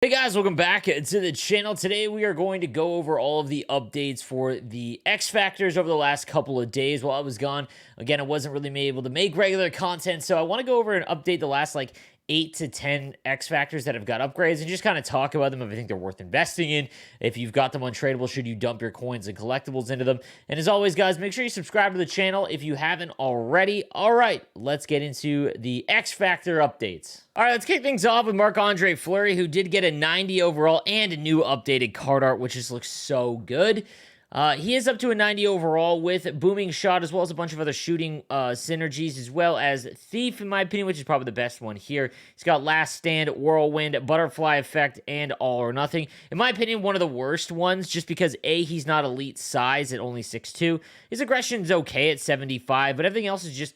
Hey guys, welcome back to the channel. Today we are going to go over all of the updates for the X Factors over the last couple of days while I was gone. Again, I wasn't really able to make regular content, so I want to go over and update the last 8 to 10 X Factors that have got upgrades and just kind of talk about them if I think they're worth investing in. If you've got them untradeable, should you dump your coins and collectibles into them? And as always, guys, make sure you subscribe to the channel if you haven't already. All right, let's get into the X Factor updates. All right, let's kick things off with Marc-ANDRE Fleury, who did get a 90 overall and a new updated card art, which just looks so good. He is up to a 90 overall with Booming Shot, as well as a bunch of other shooting synergies, as well as Thief, in my opinion, which is probably the best one here. He's got Last Stand, Whirlwind, Butterfly Effect, and All or Nothing. In my opinion, one of the worst ones, just because, A, he's not elite size at only 6'2". His aggression's okay at 75, but everything else is just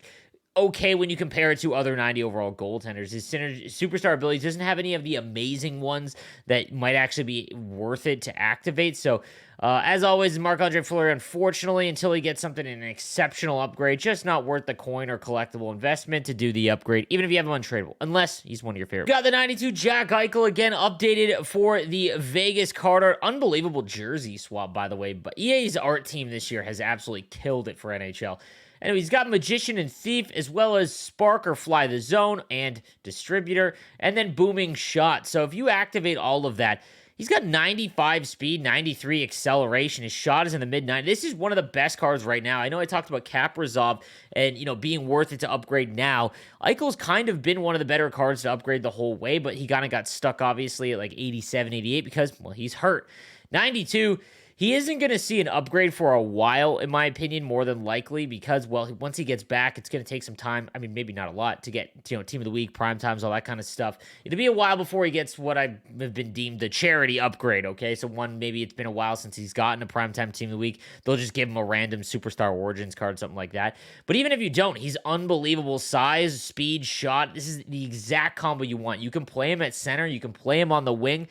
okay when you compare it to other 90 overall goaltenders. His superstar abilities doesn't have any of the amazing ones that might actually be worth it to activate. So, as always, Marc-ANDRE Fleury, unfortunately, until he gets something in an exceptional upgrade, just not worth the coin or collectible investment to do the upgrade, even if you have him untradeable, unless he's one of your favorites. Got the 92 Jack Eichel again, updated for the Vegas card art. Unbelievable jersey swap, by the way, but EA's art team this year has absolutely killed it for NHL. Anyway, he's got Magician and Thief, as well as Spark or Fly the Zone and Distributor, and then Booming Shot. So if you activate all of that, he's got 95 speed, 93 acceleration. His shot is in the mid-90s. This is one of the best cards right now. I know I talked about Cap Resolve and, being worth it to upgrade now. Eichel's kind of been one of the better cards to upgrade the whole way, but he kind of got stuck, obviously, at 87, 88 because, well, he's hurt. 92... He isn't going to see an upgrade for a while, in my opinion, more than likely, because, well, once he gets back, it's going to take some time. I mean, maybe not a lot to get, Team of the Week, prime times, all that kind of stuff. It'll be a while before he gets what I've been deemed the charity upgrade, okay? So maybe it's been a while since he's gotten a primetime Team of the Week. They'll just give him a random Superstar Origins card, something like that. But even if you don't, he's unbelievable size, speed, shot. This is the exact combo you want. You can play him at center. You can play him on the wing.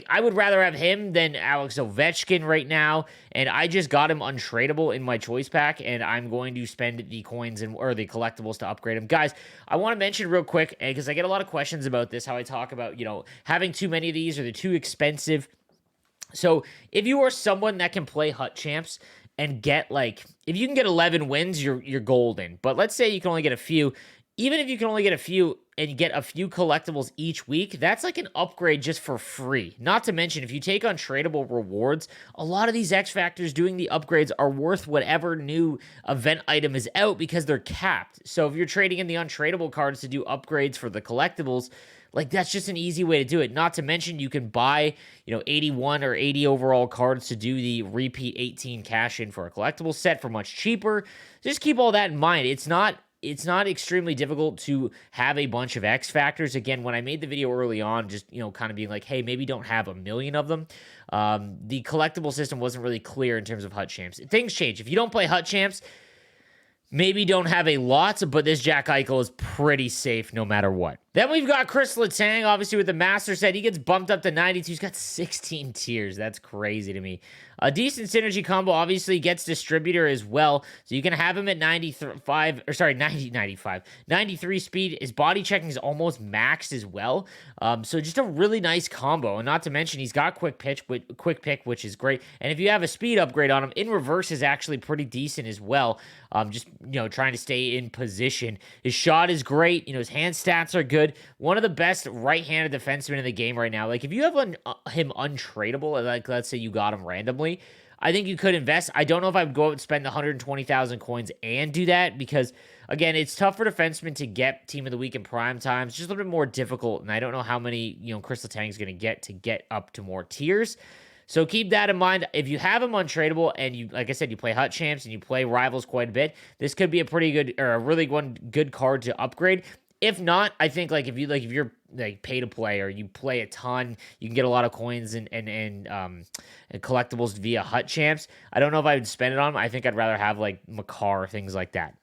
I would rather have him than Alex Ovechkin right now, and I just got him untradeable in my choice pack, and I'm going to spend the coins or the collectibles to upgrade him. Guys, I want to mention real quick, because I get a lot of questions about this, how I talk about, having too many of these or they're too expensive. So, if you are someone that can play Hut Champs and get, if you can get 11 wins, you're golden. But let's say you can only get a few. Even if you can only get a few and you get a few collectibles each week, that's like an upgrade just for free. Not to mention, if you take on tradable rewards, a lot of these X Factors doing the upgrades are worth whatever new event item is out because they're capped. So if you're trading in the untradeable cards to do upgrades for the collectibles, that's just an easy way to do it. Not to mention, you can buy, 81 or 80 overall cards to do the repeat 18 cash in for a collectible set for much cheaper. Just keep all that in mind. It's not extremely difficult to have a bunch of X Factors. Again, when I made the video early on, just, kind of being like, hey, maybe don't have a million of them. The collectible system wasn't really clear in terms of Hut Champs. Things change. If you don't play Hut Champs, maybe don't have a lot, but this Jack Eichel is pretty safe no matter what. Then we've got KRIS LETANG, obviously with the Master set. He gets bumped up to 92. He's got 16 tiers. That's crazy to me. A decent synergy combo obviously gets Distributor as well. So you can have him at 93 speed. His body checking is almost maxed as well. So just a really nice combo. And not to mention, he's got quick pick, which is great. And if you have a speed upgrade on him, in reverse is actually pretty decent as well. Just, trying to stay in position. His shot is great. His hand stats are good. One of the best right-handed defensemen in the game right now. If you have him untradeable, let's say you got him randomly, I think you could invest. I don't know if I would go out and spend the 120,000 coins and do that because, again, it's tough for defensemen to get Team of the Week in prime time. It's just a little bit more difficult, and I don't know how many, KRIS LETANG is going to get up to more tiers. So keep that in mind. If you have him untradeable and you, like I said, you play Hut Champs and you play Rivals quite a bit, this could be a pretty good or a really good card to upgrade. If not, I think if you're pay to play or you play a ton, you can get a lot of coins and collectibles via Hut Champs. I don't know if I would spend it on them. I think I'd rather have Makar, things like that.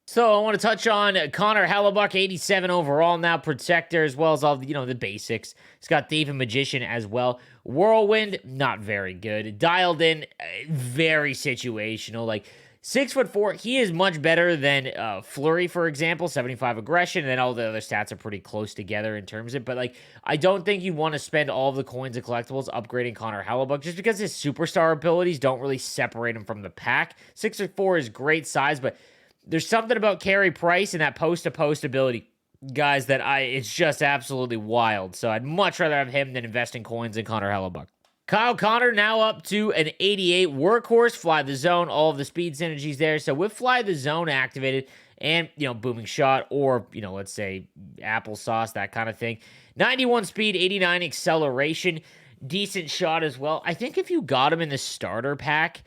So I want to touch on HELLEBUYCK, 87 overall now, Protector, as well as all the basics. He's got Thief and Magician as well. Whirlwind, not very good. Dialed in, very situational. 6'4", he is much better than Fleury, for example, 75 aggression, and then all the other stats are pretty close together in terms of it. But like, I don't think you want to spend all of the coins and collectibles upgrading Connor Hellebuyck just because his superstar abilities don't really separate him from the pack. 6'4" is great size, but there's something about Carey Price and that post-to-post ability, guys, that it's just absolutely wild. So I'd much rather have him than investing coins in Connor Hellebuyck. Kyle Connor now up to an 88 workhorse, fly the zone, all of the speed synergies there. So with fly the zone activated and, booming shot or, let's say applesauce, that kind of thing. 91 speed, 89 acceleration, decent shot as well. I think if you got him in the starter pack,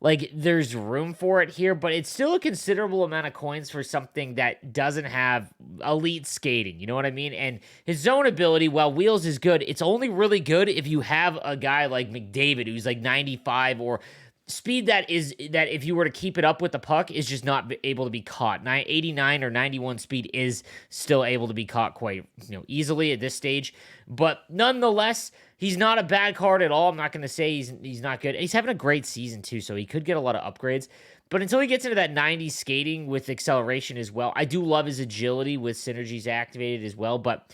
like, there's room for it here, but it's still a considerable amount of coins for something that doesn't have elite skating, you know what I mean? And his zone ability, while Wheels is good, it's only really good if you have a guy like McDavid, who's like 95, or speed that if you were to keep it up with the puck is just not able to be caught. 89 or 91 speed is still able to be caught quite easily at this stage, but nonetheless, he's not a bad card at all. I'm not going to say he's not good. He's having a great season too, so he could get a lot of upgrades. But until he gets into that 90 skating with acceleration as well, I do love his agility with synergies activated as well. But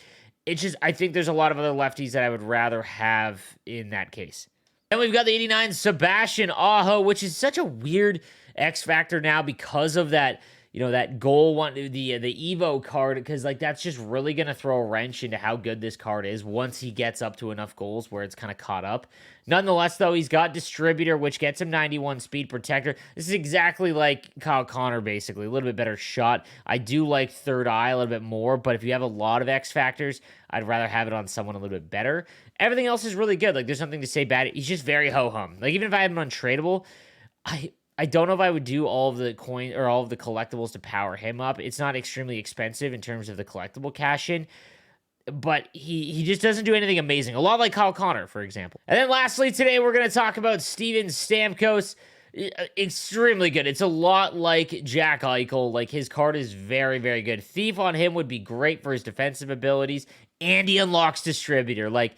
it's just, I think there's a lot of other lefties that I would rather have in that case. Then we've got the 89 Sebastian Aho, which is such a weird X factor now because of that, that goal one, the Evo card, because like that's just really going to throw a wrench into how good this card is once he gets up to enough goals where it's kind of caught up. Nonetheless, though, he's got Distributor, which gets him 91 speed protector. This is exactly like Kyle Connor, basically. A little bit better shot. I do like Third Eye a little bit more, but if you have a lot of X factors, I'd rather have it on someone a little bit better. Everything else is really good. Like, there's nothing to say bad. He's just very ho-hum. Like, even if I had him untradeable, I don't know if I would do all of the coin or all of the collectibles to power him up. It's not extremely expensive in terms of the collectible cash-in, but he just doesn't do anything amazing. A lot like Kyle Connor, for example. And then lastly, today we're going to talk about Steven Stamkos. Extremely good. It's a lot like Jack Eichel. Like, his card is very, very good. Thief on him would be great for his defensive abilities, and he unlocks Distributor. Like,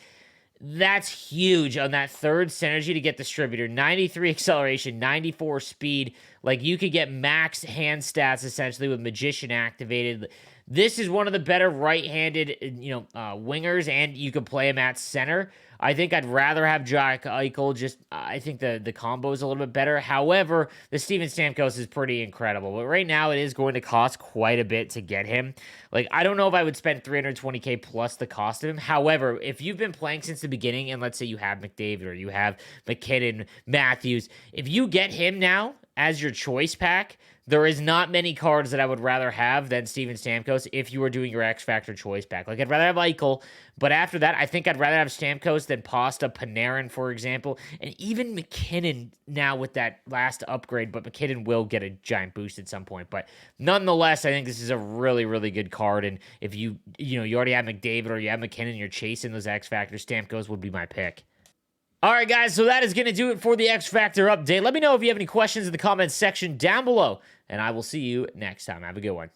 that's huge on that third synergy to get Distributor. 93 acceleration, 94 speed. Like, you could get max hand stats, essentially, with Magician activated. This is one of the better right-handed, wingers, and you can play him at center. I think I'd rather have Jack Eichel. I think the combo is a little bit better. However, the Steven Stamkos is pretty incredible. But right now, it is going to cost quite a bit to get him. Like, I don't know if I would spend $320K plus the cost of him. However, if you've been playing since the beginning, and let's say you have McDavid or you have McKinnon, Matthews, if you get him now as your choice pack, there is not many cards that I would rather have than Steven Stamkos if you were doing your X Factor choice pack. Like, I'd rather have Eichel, but after that, I think I'd rather have Stamkos than Pasta, Panarin, for example, and even McKinnon now with that last upgrade, but McKinnon will get a giant boost at some point. But nonetheless, I think this is a really, really good card, and if you already have McDavid or you have McKinnon, you're chasing those X Factors, Stamkos would be my pick. All right, guys, so that is going to do it for the X Factor update. Let me know if you have any questions in the comments section down below, and I will see you next time. Have a good one.